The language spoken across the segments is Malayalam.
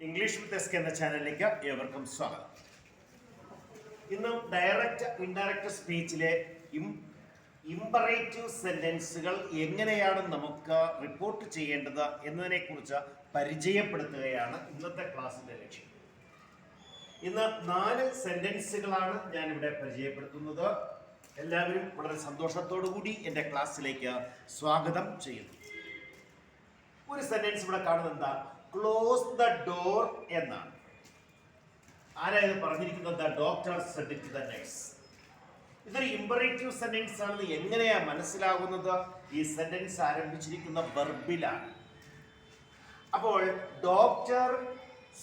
ഇംഗ്ലീഷ് വിത്ത് എസ് എന്ന ചാനലിലേക്ക് ഏവർക്കും സ്വാഗതം. ഇന്ന് ഡയറക്റ്റ് ഇൻഡയറക്റ്റ് സ്പീച്ചിലെ ഇമ്പറേറ്റീവ് സെന്റൻസുകൾ എങ്ങനെയാണ് നമുക്ക് റിപ്പോർട്ട് ചെയ്യേണ്ടത് എന്നതിനെക്കുറിച്ച് പരിചയപ്പെടുത്തുകയാണ് ഇന്നത്തെ ക്ലാസ്സിന്റെ ലക്ഷ്യം. ഇന്ന് 4 സെന്റൻസുകളാണ് ഞാനിവിടെ പരിചയപ്പെടുത്തുന്നത്. എല്ലാവരും വളരെ സന്തോഷത്തോടു കൂടി എൻ്റെ ക്ലാസ്സിലേക്ക് സ്വാഗതം ചെയ്യുന്നു. ഒരു സെന്റൻസ് ഇവിടെ കാണുന്നത് എന്താ? ക്ലോസ് ദ ഡോർ എന്നാണ്. ആരായത് പറഞ്ഞിരിക്കുന്നത്? Doctor said to the nurse. ഇതൊരു ഇമ്പറേറ്റീവ് സെന്റൻസ് ആണെന്ന് എങ്ങനെയാ മനസ്സിലാകുന്നത്? ഈ സെന്റൻസ് ആരംഭിച്ചിരിക്കുന്ന വെർബിലാണ്. അപ്പോൾ doctor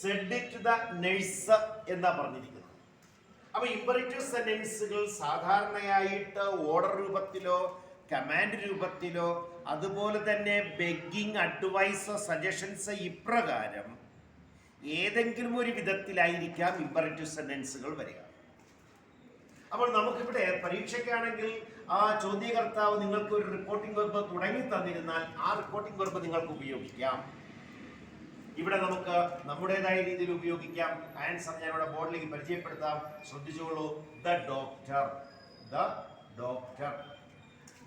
said to the nurse എന്നാ പറഞ്ഞിരിക്കുന്നത്. അപ്പൊ ഇമ്പറേറ്റീവ് സെന്റൻസുകൾ സാധാരണയായിട്ട് ഓർഡർ രൂപത്തിലോ കമാൻഡ് രൂപത്തിലോ അതുപോലെ തന്നെ ബെഗ്ഗിങ്, അഡ്വൈസ്, സജഷൻസ് ഇപ്രകാരം ഏതെങ്കിലും ഒരു വിധത്തിലായിരിക്കാം ഇമ്പറേറ്റീവ് സെന്റൻസുകൾ വരിക. അപ്പോൾ നമുക്കിവിടെ പരീക്ഷയ്ക്കാണെങ്കിൽ ആ ചോദ്യകർത്താവ് നിങ്ങൾക്ക് ഒരു റിപ്പോർട്ടിംഗ് വെർബ് തുടങ്ങി തന്നിരുന്നാൽ ആ റിപ്പോർട്ടിംഗ് വെർബ് നിങ്ങൾക്ക് ഉപയോഗിക്കാം. ഇവിടെ നമുക്ക് നമ്മുടേതായ രീതിയിൽ ഉപയോഗിക്കാം. ആൻസർ ഞാനിവിടെ ബോർഡിലേക്ക് പരിചയപ്പെടുത്താം. ശ്രദ്ധിച്ചോളൂ. The doctor. The doctor.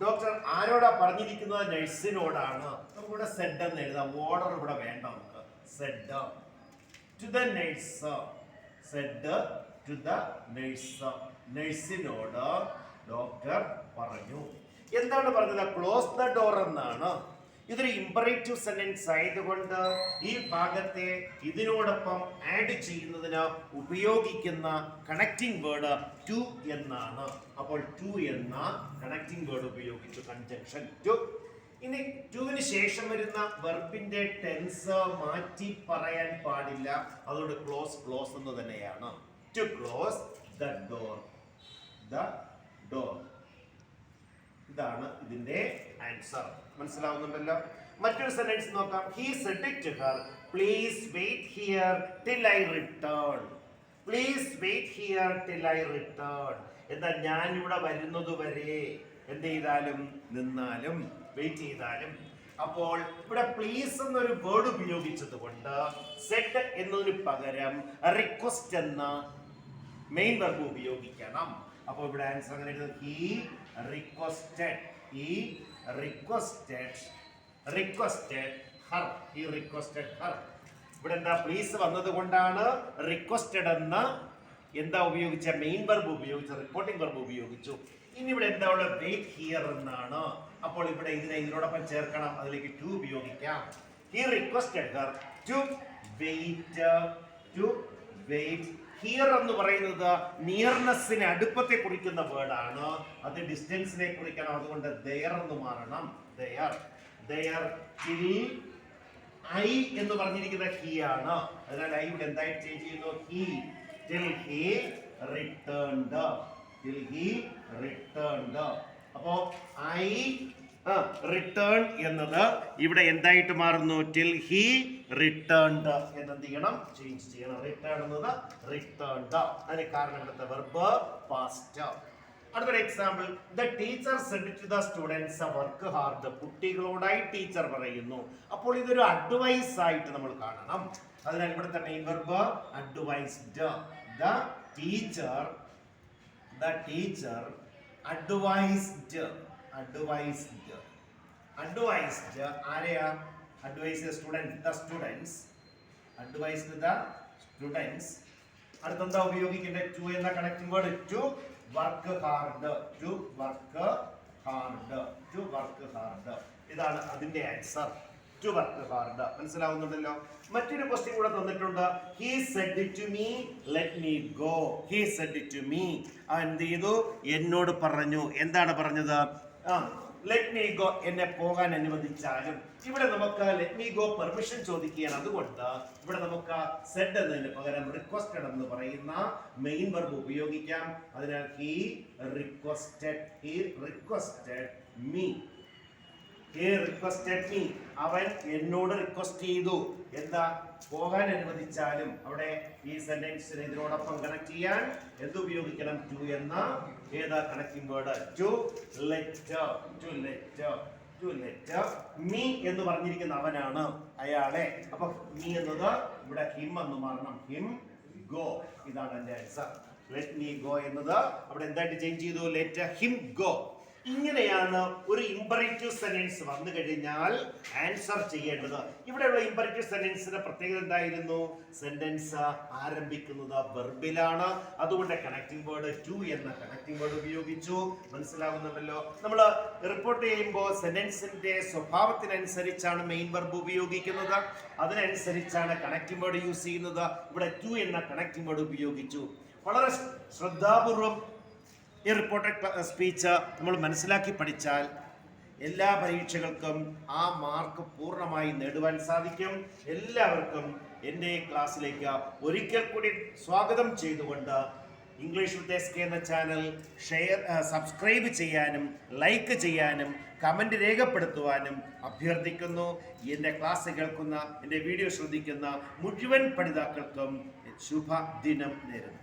Doctor ആരോടാ പറഞ്ഞിരിക്കുന്നത്? നഴ്സിനോടാണ്. നമുക്കിവിടെ സെഡ് എന്ന് എഴുതാം. ഓർഡർ ഇവിടെ വേണ്ട. നമുക്ക് said to the nurse. Said to the nurse. നഴ്സിനോട് ഡോക്ടർ പറഞ്ഞു. എന്താണ് പറഞ്ഞത്? ക്ലോസ് ദ ഡോർ എന്നാണ്. ഇതൊരു ഇമ്പറേറ്റീവ് സെന്റൻസ് ആയതുകൊണ്ട് ഈ ഭാഗത്തെ ഇതിനോടൊപ്പം ആഡ് ചെയ്യുന്നതിന് ഉപയോഗിക്കുന്ന കണക്റ്റിംഗ് വേർഡ് ടു എന്നാണ്. അപ്പോൾ ടു എന്ന കണക്റ്റിംഗ് വേർഡ് ഉപയോഗിച്ചു. Conjunction to. ഇനി ടുവിന് ശേഷം വരുന്ന വെർബിന്റെ ടെൻസ് മാറ്റി പറയാൻ പാടില്ല. അതുകൊണ്ട് ക്ലോസ് ക്ലോസ് എന്ന് തന്നെയാണ്. To close the door. The door. ഇതാണ് ഇതിന്റെ ആൻസർ. മനസ്സിലാവുന്നുണ്ടല്ലോ? മറ്റൊരു സെന്റൻസ് നോക്കാം. He said it to her, please wait here till I return. Please wait here till I return. എന്താ? ഞാൻ ഇവിടെ വരുന്നത് വരെ എന്ത് ചെയ്താലും, നിന്നാലും, വെയിറ്റ് ചെയ്താലും. അപ്പോൾ ഇവിടെ പ്ലീസ് എന്നൊരു വേർഡ് ഉപയോഗിച്ചത് കൊണ്ട് സെഡ് എന്നതിന് പകരം റിക്വസ്റ്റ് എന്ന മെയിൻ വെർബ് ഉപയോഗിക്കണം. അപ്പോൾ ഇവിടെ ആൻസർ അങ്ങനെ എഴുതുന്നത്. He requested. He requested Har. He requested Har. ഇവിടെ എന്താ? പ്ലീസ് വന്നത് കൊണ്ടാണ് റിക്വസ്റ്റഡ് എന്ന എന്താ ഉപയോഗിച്ച? മെയിൻ വെർബ് ഉപയോഗിച്ച, റിപ്പോർട്ടിംഗ് വെർബ് ഉപയോഗിച്ചു. ഇനി ഇവിടെ എന്താ ഉള്ളത്? വെയിറ്റ് ഹിയർ എന്നാണ്. അപ്പോൾ ഇവിടെ ഇതിനോടൊപ്പം ചേർക്കണം. അതിലേക്ക് ടു ഉപയോഗിക്കാം. He requested her to wait. To wait. Here എന്ന് പറയുന്നത് നിയർനെസ്സിനെ, അടുപ്പത്തെ കുറിക്കുന്ന വേർഡാണ്. അത് ഡിസ്റ്റൻസിനെ കുറിക്കണം. അതുകൊണ്ട് ദയർ എന്ന് മാറണം. ദയർ. ദയർ ടിൽ ഐ എന്ന് പറഞ്ഞിരിക്കുന്നത് ഹി ആണ്. അതിനാൽ ഐ ഇവിടെ എന്തായിട്ട് ചേഞ്ച് ചെയ്യുന്നു? He. Till he returned. Till he returned. അപ്പോ ഐ റിട്ടേൺ എന്നത് ഇവിടെ എന്തായിട്ട് മാറുന്നു? ടിൽ ഹി റിട്ടേൺഡ് എന്നെന്ത് ചെയ്യണം? ചേഞ്ച് ചെയ്യണം. റിട്ടേൺ എന്നത് റിട്ടേൺഡ്. അതിന് കാരണം ഇവിടുത്തെ വെർബ് പാസ്റ്റ്. അടുത്തൊരു example. The teacher said to the students work hard. കുട്ടികളോടായി ടീച്ചർ പറയുന്നു. അപ്പോൾ ഇതൊരു അഡ്വൈസ് ആയിട്ട് നമ്മൾ കാണണം. അതിനാൽ ഇവിടുത്തെ main verb advised. The teacher advised. Advised ആരെയാ? Advise students. The students. Advised the students. അടുത്തെന്താ ഉപയോഗിക്കേണ്ടത്? ടു എന്ന connecting word. To work hard. To work hard. To work hard. ഇതാണ് അതിന്റെ ആൻസർ. To work hard. മനസ്സിലാവുന്നുണ്ടല്ലോ? മറ്റൊരു ക്വസ്റ്റ്യൻ കൂടെ തന്നിട്ടുണ്ട്. He said to me let me go. He said to me. എന്ത് ചെയ്തു? എന്നോട് പറഞ്ഞു. എന്താണ് പറഞ്ഞത്? Let me go. എന്നെ പോകാൻ അനുവദിച്ചാലും. ഇവിടെ നമുക്ക് ലെറ്റ് മീ ഗോ പെർമിഷൻ ചോദിക്കുകയാണ്. അതുകൊണ്ട് ഇവിടെ നമുക്ക് സെഡ് എന്നതിന് പകരം റിക്വസ്റ്റഡ് എന്ന് പറയുന്ന മെയിൻ വെർബ് ഉപയോഗിക്കാം. അതിനാൽ he requested. He requested me. He requested me. അവൻ എന്നോട് റിക്വസ്റ്റ് ചെയ്തു. എന്താ? പോകാൻ അനുവദിച്ചാലും. അവിടെ ഈ സെന്റൻസിനെ ഇതിനോടൊപ്പം കണക്ട് ചെയ്യാൻ എന്ത് ഉപയോഗിക്കണം? ടു എന്ന ഏതാ connecting word? To let. To let. To let me എന്ന് പറഞ്ഞിരിക്കുന്ന അവനാണ്, അയാളെ. അപ്പൊ മീ എന്നത് ഇവിടെ ഹിം എന്ന് മാറണം. Him go. ഇതാണ് എന്റെ ആൻസർ. ലെറ്റ് മീ ഗോ എന്നത് അവിടെ എന്തായിട്ട് ചേഞ്ച് ചെയ്തു? Let him go. ഇങ്ങനെയാണ് ഒരു ഇമ്പറേറ്റീവ് സെന്റൻസ് വന്നു കഴിഞ്ഞാൽ ആൻസർ ചെയ്യേണ്ടത്. ഇവിടെയുള്ള ഇമ്പറേറ്റീവ് സെന്റൻസിന്റെ പ്രത്യേകത എന്തായിരുന്നു? സെന്റൻസ് ആരംഭിക്കുന്നത് വെർബിലാണ്. അതുകൊണ്ട് കണക്റ്റിംഗ് വേർഡ് ടു എന്ന കണക്റ്റിംഗ് വേർഡ് ഉപയോഗിച്ചു. മനസ്സിലാകുന്നുണ്ടല്ലോ? നമ്മൾ റിപ്പോർട്ട് ചെയ്യുമ്പോൾ സെന്റൻസിന്റെ സ്വഭാവത്തിനനുസരിച്ചാണ് മെയിൻ വെർബ് ഉപയോഗിക്കുന്നത്. അതിനനുസരിച്ചാണ് കണക്റ്റിംഗ് വേർഡ് യൂസ് ചെയ്യുന്നത്. ഇവിടെ ടു എന്ന കണക്റ്റിംഗ് വേർഡ് ഉപയോഗിച്ചു. വളരെ ശ്രദ്ധാപൂർവം ഈ റിപ്പോർട്ടഡ് സ്പീച്ച് നമ്മൾ മനസ്സിലാക്കി പഠിച്ചാൽ എല്ലാ പരീക്ഷകൾക്കും ആ മാർക്ക് പൂർണ്ണമായി നേടുവാൻ സാധിക്കും. എല്ലാവർക്കും എൻ്റെ ക്ലാസ്സിലേക്ക് ഒരിക്കൽ കൂടി സ്വാഗതം ചെയ്തുകൊണ്ട് ഇംഗ്ലീഷ് വിത്ത് SK എന്ന ചാനൽ സബ്സ്ക്രൈബ് ചെയ്യാനും ലൈക്ക് ചെയ്യാനും കമൻറ്റ് രേഖപ്പെടുത്തുവാനും അഭ്യർത്ഥിക്കുന്നു. എൻ്റെ ക്ലാസ് കേൾക്കുന്ന, എൻ്റെ വീഡിയോ ശ്രദ്ധിക്കുന്ന മുഴുവൻ പഠിതാക്കൾക്കും ശുഭദിനം നേരുന്നു.